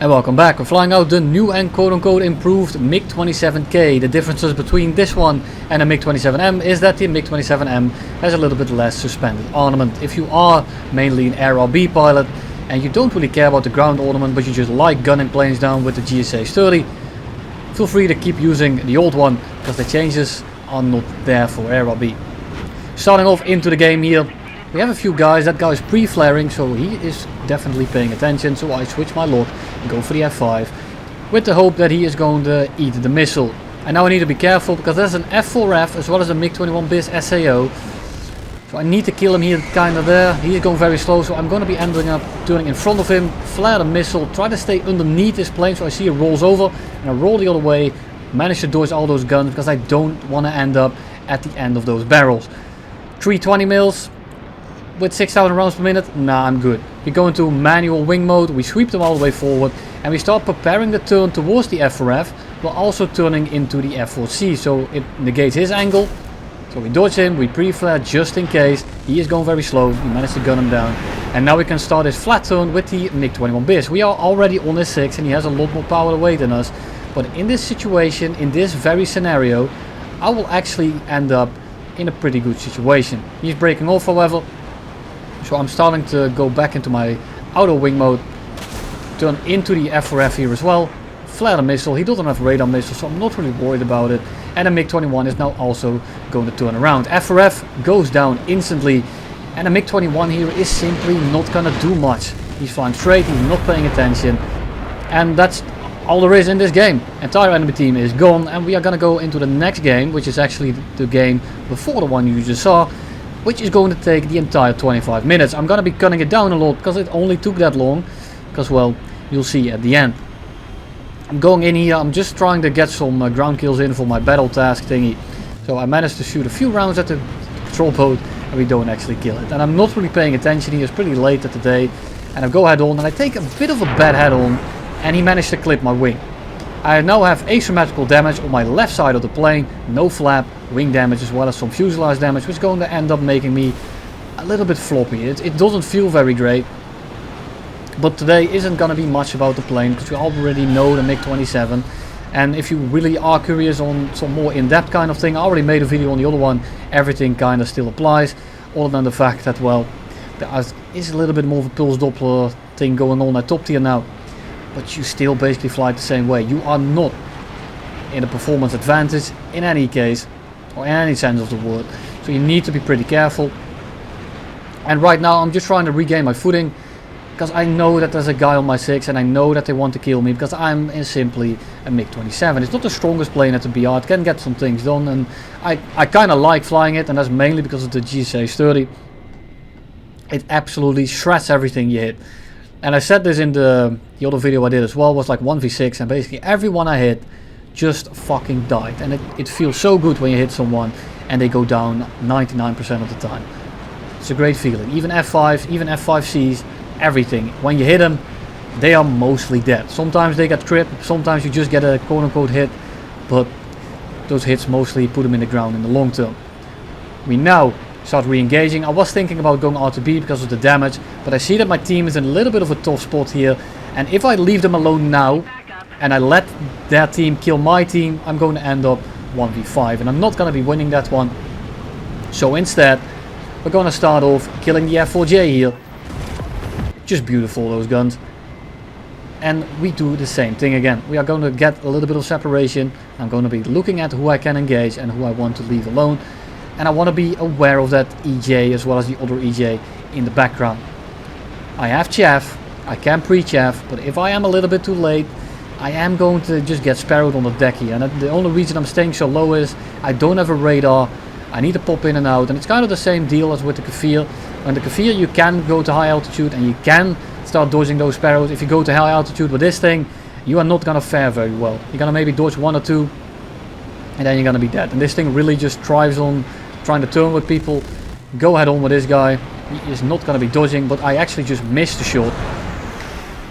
And welcome back. We're flying out the new and quote-unquote improved MiG-27K. The differences between this one and a MiG-27M is that the MiG-27M has a little bit less suspended armament. If you are mainly an BRRRT pilot and you don't really care about the ground ornament, but you just like gunning planes down with the GSA-30, feel free to keep using the old one because the changes are not there for BRRRT. Starting off into the game here, we have a few guys. That guy is pre-flaring, so he is definitely paying attention. So I switch my lock and go for the F5 with the hope that he is going to eat the missile. And now I need to be careful because there's an F4F as well as a MiG-21 SAO. So I need to kill him here, kind of there. He is going very slow, so I'm going to be ending up turning in front of him, flare the missile, try to stay underneath this plane so I see it rolls over, and I roll the other way, manage to dodge all those guns because I don't want to end up at the end of those barrels. 320 mils. With 6,000 rounds per minute, nah, I'm good. We go into manual wing mode, we sweep them all the way forward, and we start preparing the turn towards the F4F, while also turning into the F4C, so it negates his angle. So we dodge him, we pre-flare just in case. He is going very slow, we managed to gun him down. And now we can start his flat turn with the MiG-21 We are already on his 6 and he has a lot more power away than us. But in this situation, in this very scenario, I will actually end up in a pretty good situation. He's breaking off, however. So I'm starting to go back into my auto wing mode, turn into the F4F here as well, flare the missile. He doesn't have radar missile, so I'm not really worried about it. And the MiG-21 is now also going to turn around. F4F goes down instantly, and the MiG-21 here is simply not going to do much. He's flying straight, he's not paying attention, and that's all there is in this game. Entire enemy team is gone, and we are going to go into the next game, which is actually the game before the one you just saw, which is going to take the entire 25 minutes. I'm going to be cutting it down a lot because it only took that long. Because, well, you'll see at the end. I'm going in here. I'm just trying to get some ground kills in for my battle task thingy. So I managed to shoot a few rounds at the patrol boat and we don't actually kill it. And I'm not really paying attention here. It's pretty late at the day. And I go head on and I take a bit of a bad head on. And he managed to clip my wing. I now have asymmetrical damage on my left side of the plane, no flap, wing damage as well as some fuselage damage, which is going to end up making me a little bit floppy. It doesn't feel very great, but today isn't going to be much about the plane because we already know the MiG-27. And if you really are curious on some more in-depth kind of thing, I already made a video on the other one. Everything kind of still applies, other than the fact that, well, there is a little bit more of a pulse Doppler thing going on at top tier now. But you still basically fly the same way. You are not in a performance advantage in any case, or in any sense of the word. So you need to be pretty careful. And right now I'm just trying to regain my footing, because I know that there's a guy on my 6 and I know that they want to kill me, because I'm simply a MiG-27. It's not the strongest plane at the BR, it can get some things done, and I kind of like flying it, and that's mainly because of the GSA-30. It absolutely shreds everything you hit. And I said this in the other video I did as well, was like 1v6, and basically everyone I hit just fucking died. And it feels so good when you hit someone and they go down 99% of the time. It's a great feeling. Even F5, even F5Cs, everything. When you hit them, they are mostly dead. Sometimes they get crit, sometimes you just get a quote-unquote hit, but those hits mostly put them in the ground in the long term. We now start re-engaging. I was thinking about going R2B because of the damage, but I see that my team is in a little bit of a tough spot here, and if I leave them alone now and I let their team kill my team, I'm going to end up 1v5 and I'm not going to be winning that one. So instead we're going to start off killing the F4J here. Just beautiful, those guns. And we do the same thing again. We are going to get a little bit of separation. I'm going to be looking at who I can engage and who I want to leave alone. And I want to be aware of that EJ as well as the other EJ in the background. I have chaff, I can pre-chaff, but if I am a little bit too late, I am going to just get sparrowed on the deck here. And the only reason I'm staying so low is I don't have a radar, I need to pop in and out, and it's kind of the same deal as with the Kafir. On the Kafir you can go to high altitude and you can start dodging those sparrows. If you go to high altitude with this thing, you are not going to fare very well. You're going to maybe dodge 1 or 2 and then you're going to be dead. And this thing really just thrives on trying to turn with people. Go head on with this guy. He is not going to be dodging, but I actually just missed the shot.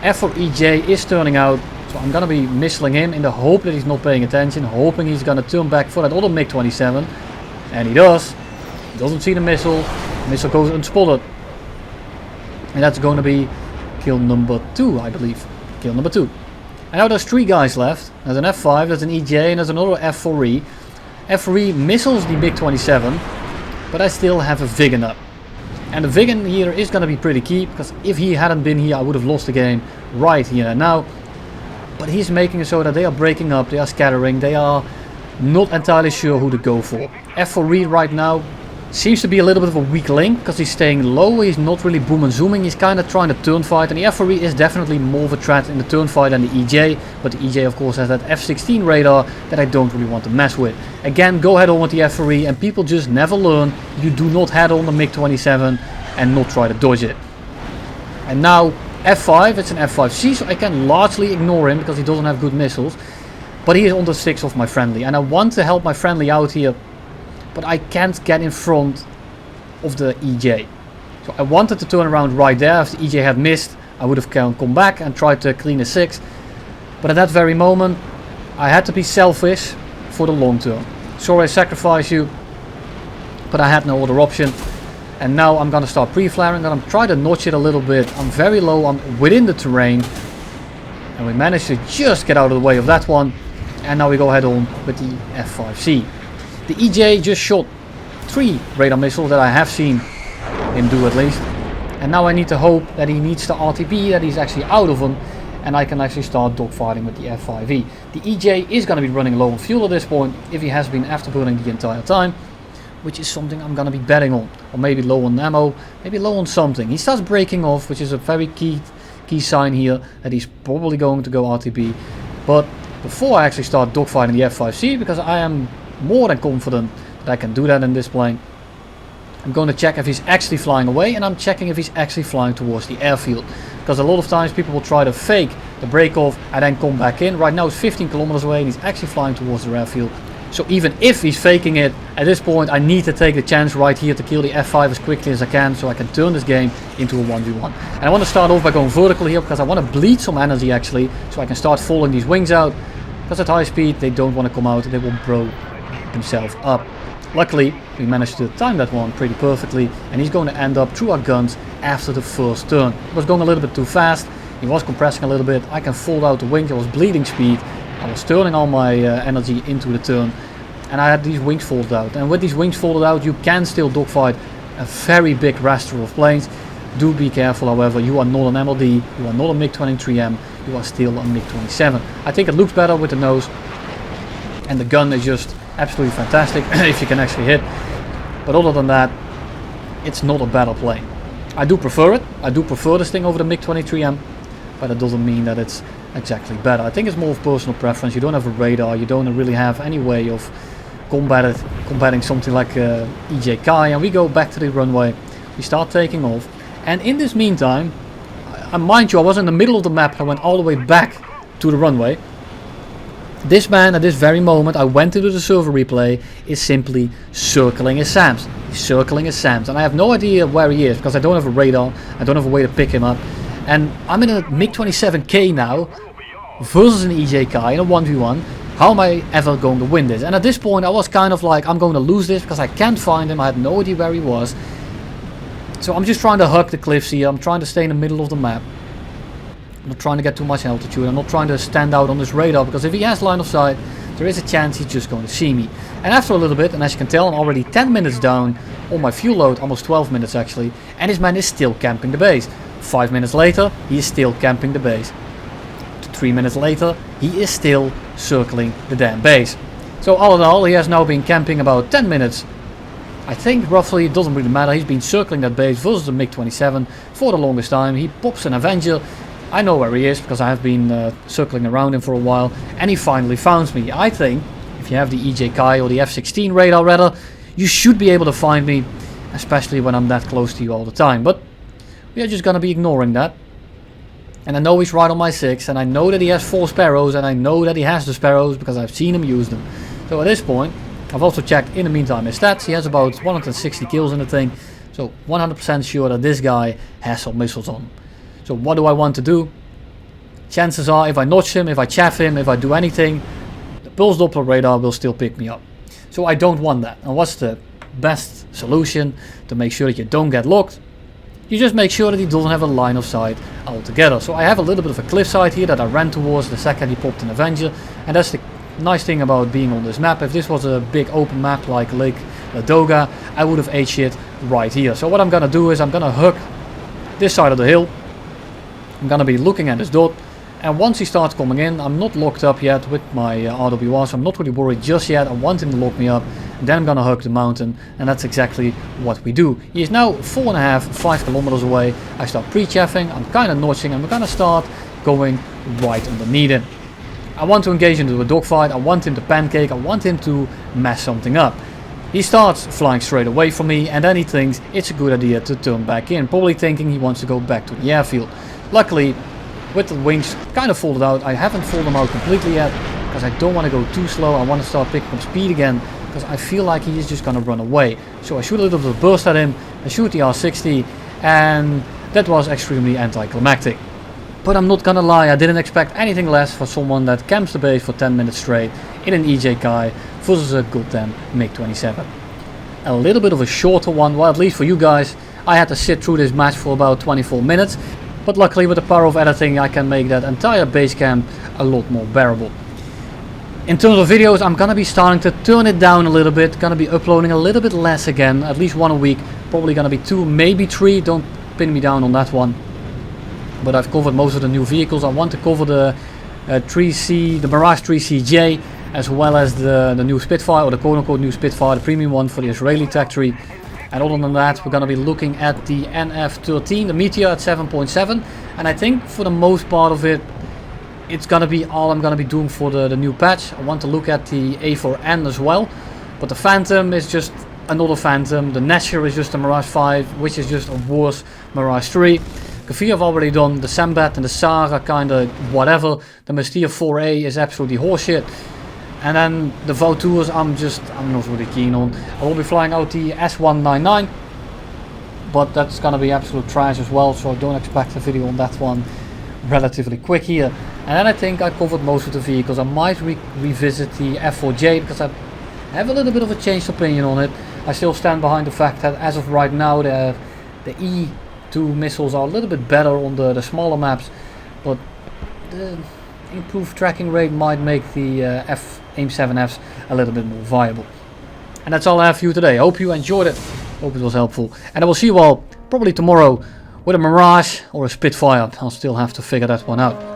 F4EJ is turning out, so I'm going to be missiling him in the hope that he's not paying attention, hoping he's going to turn back for that other MiG-27. And he does. He doesn't see the missile. The missile goes unspotted. And that's going to be kill number 2, I believe. kill number 2. And now there's 3 guys left. There's an F5, there's an EJ, and there's another F4E. F4E missiles the MiG-27, but I still have a Viggen up. And the Viggen here is going to be pretty key, because if he hadn't been here I would have lost the game right here and now. But he's making it so that they are breaking up, they are scattering, they are not entirely sure who to go for. F4E right now seems to be a little bit of a weak link, because he's staying low, he's not really boom and zooming, he's kind of trying to turn fight, and the F4E is definitely more of a threat in the turn fight than the EJ, but the EJ of course has that F16 radar that I don't really want to mess with. Again, go head on with the F4E, and people just never learn. You do not head on the MiG-27 and not try to dodge it. And now F5, it's an F5C, so I can largely ignore him because he doesn't have good missiles, but he is on the 6 of my friendly, and I want to help my friendly out here, but I can't get in front of the EJ. So I wanted to turn around right there. If the EJ had missed, I would have come back and tried to clean a 6. But at that very moment, I had to be selfish for the long term. Sorry I sacrifice you, but I had no other option. And now I'm going to start pre-flaring. I'm trying to notch it a little bit. I'm very low, I'm within the terrain. And we managed to just get out of the way of that one. And now we go head on with the F5C. The EJ just shot 3 radar missiles that I have seen him do at least. And now I need to hope that he needs the RTB, that he's actually out of them, and I can actually start dogfighting with the F5E. The EJ is going to be running low on fuel at this point, if he has been afterburning the entire time, which is something I'm going to be betting on. Or maybe low on ammo, maybe low on something. He starts breaking off, which is a very key sign here that he's probably going to go RTB. But before I actually start dogfighting the F5C, because I am more than confident that I can do that in this plane, I'm going to check if he's actually flying away, and I'm checking if he's actually flying towards the airfield, because a lot of times people will try to fake the break off and then come back in. Right now it's 15 kilometers away and he's actually flying towards the airfield. So even if he's faking it, at this point I need to take the chance right here to kill the F5 as quickly as I can, so I can turn this game into a 1v1. And I want to start off by going vertical here, because I want to bleed some energy actually, so I can start following these wings out, because at high speed they don't want to come out, they will blow himself up. Luckily we managed to time that one pretty perfectly, and he's going to end up through our guns after the first turn. It was going a little bit too fast, he was compressing a little bit, I can fold out the wings, I was bleeding speed, I was turning all my energy into the turn, and I had these wings folded out. And with these wings folded out you can still dogfight a very big raster of planes. Do be careful however, you are not an MLD, you are not a MiG-23M, you are still a MiG-27. I think it looks better with the nose, and the gun is just absolutely fantastic if you can actually hit. But other than that, it's not a better plane. I do prefer it. I do prefer this thing over the MiG-23M, but it doesn't mean that it's exactly better. I think it's more of personal preference. You don't have a radar, you don't really have any way of combating something like EJK, and we go back to the runway. We start taking off, and in this meantime, mind you, I was in the middle of the map. I went all the way back to the runway. This man, at this very moment, I went into the server replay, is simply circling his SAMs. He's circling his SAMs, and I have no idea where he is, because I don't have a radar, I don't have a way to pick him up. And I'm in a MiG-27K now, versus an EJK in a 1v1. How am I ever going to win this? And at this point I was kind of like, I'm going to lose this, because I can't find him, I had no idea where he was. So I'm just trying to hug the cliffs here, I'm trying to stay in the middle of the map. I'm not trying to get too much altitude, I'm not trying to stand out on this radar, because if he has line of sight, there is a chance he's just going to see me. And after a little bit, and as you can tell, I'm already 10 minutes down on my fuel load, almost 12 minutes actually, and this man is still camping the base. 5 minutes later, he is still camping the base. 3 minutes later, he is still circling the damn base. So all in all, he has now been camping about 10 minutes. I think roughly, it doesn't really matter, he's been circling that base versus the MiG-27 for the longest time. He pops an Avenger. I know where he is, because I have been circling around him for a while, and he finally found me. I think, if you have the EJK or the F16 radar rather, you should be able to find me, especially when I'm that close to you all the time. But we are just going to be ignoring that. And I know he's right on my 6, and I know that he has 4 Sparrows, and I know that he has the Sparrows, because I've seen him use them. So at this point, I've also checked in the meantime his stats. He has about 160 kills in the thing, so 100% sure that this guy has some missiles on him. So what do I want to do? Chances are, if I notch him, if I chaff him, if I do anything, the pulse Doppler radar will still pick me up. So I don't want that. And what's the best solution to make sure that you don't get locked? you just make sure that he doesn't have a line of sight altogether. So I have a little bit of a cliffside here that I ran towards the second he popped an Avenger, and that's the nice thing about being on this map. If this was a big open map like Lake Ladoga, I would have ate shit right here. So what I'm gonna do is I'm gonna hook this side of the hill. I'm gonna be looking at this dot, and once he starts coming in, I'm not locked up yet with my RWR, so I'm not really worried just yet. I want him to lock me up, and then I'm gonna hug the mountain, and that's exactly what we do. He is now 4.5–5 kilometers away. I start pre-chaffing, I'm kind of notching, and we're gonna start going right underneath him. I want to engage into a dogfight, I want him to pancake, I want him to mess something up. He starts flying straight away from me, and then he thinks it's a good idea to turn back in, probably thinking he wants to go back to the airfield. Luckily, with the wings kind of folded out, I haven't folded them out completely yet, because I don't want to go too slow. I want to start picking up speed again, because I feel like he is just going to run away. So I shoot a little bit of burst at him, I shoot the R60, and that was extremely anticlimactic. But I'm not gonna lie, I didn't expect anything less for someone that camps the base for 10 minutes straight in an EJ Kai versus a goddamn MiG-27. A little bit of a shorter one, well, at least for you guys. I had to sit through this match for about 24 minutes, but luckily with the power of editing I can make that entire base camp a lot more bearable. In terms of videos, I'm gonna be starting to turn it down a little bit, gonna be uploading a little bit less again, at least one a week, probably gonna be 2, maybe 3, don't pin me down on that one. But I've covered most of the new vehicles. I want to cover the 3C, the Mirage 3CJ, as well as the new Spitfire, or the quote-unquote new Spitfire, the premium one for the Israeli tech tree. And other than that, we're going to be looking at the NF13, the Meteor at 7.7. And I think for the most part of it, it's going to be all I'm going to be doing for the new patch. I want to look at the A4N as well. But the Phantom is just another Phantom. The Nasher is just a Mirage 5, which is just a worse Mirage 3. Kafir I've already done, the Sambat and the SAR are kinda whatever, the Mystere 4A is absolutely horseshit, and then the Vautours I'm not really keen on. I will be flying out the S199, but that's gonna be absolute trash as well, so don't expect a video on that one relatively quick here. And then I think I covered most of the vehicles. I might revisit the F4J because I have a little bit of a changed opinion on it. I still stand behind the fact that as of right now the E2 missiles are a little bit better on the smaller maps, but the improved tracking rate might make the AIM-7Fs a little bit more viable. And that's all I have for you today. I hope you enjoyed it, hope it was helpful, and I will see you all probably tomorrow with a Mirage or a Spitfire. I'll still have to figure that one out.